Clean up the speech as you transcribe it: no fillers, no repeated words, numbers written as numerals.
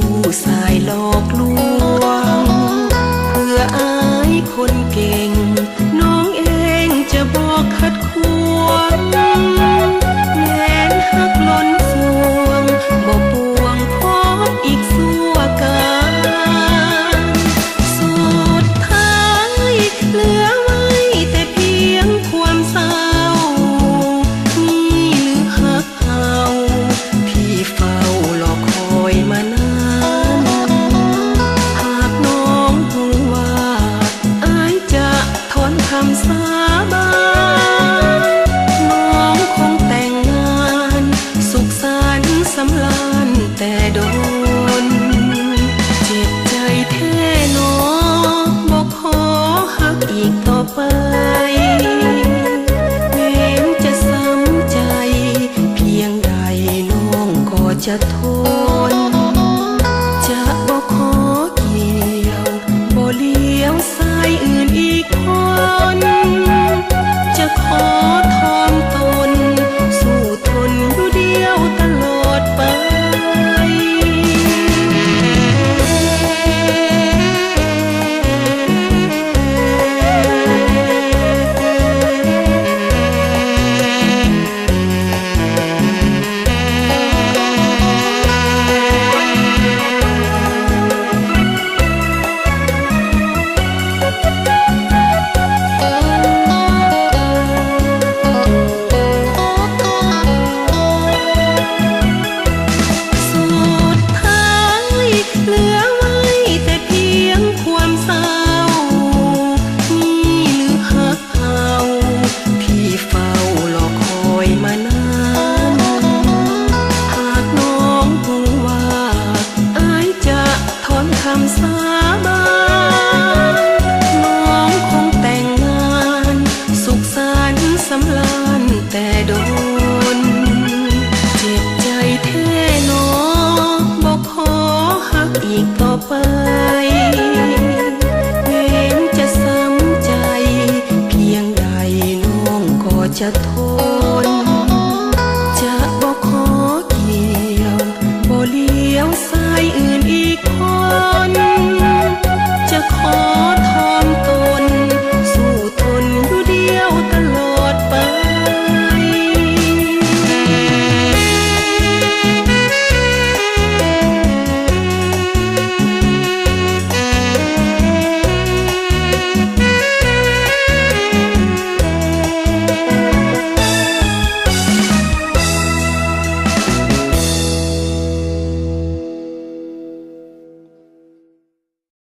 ผู้สายหลอกลวงเพื่ออายคนเก่งน้องเองจะบอกขัดขวางแม้นหักล้นสวงบ่ปวงพบอีกสัวกาสุดท้ายเหลือไว้แต่เพียงความเศร้านี่หรือหักเฮาพี่เฝ้าหลอกคอยมานานหากน้องหูว่าอายจะถอนคำสาบานน้องคงแต่งงานสุขสันต์สำราญแต่โดนเจ็บใจแท้หนอบอกขอหักอีกต่อไปแม้จะซ้ำใจเพียงใดน้องก็จะทนจะบอกขอเกี่ยวบ่เลี้ยวสายอื่นอีกคนจะขอทอมตนสู้ทนอยู่เดียวตลอดไปคำสาบานน้องคงแต่งงานสุขสันต์สำราญแต่โดนเจ็บใจแท้หนอบอกขอหักอีกต่อไปแม้จะซ้ำใจเพียงใดน้องก็จะทนจะบอกขอเกี่ยวบ่เลี้ยวสายอื่นอีกคนจะขอทอมตนสู้ทนอยู่เดียวตลอดไป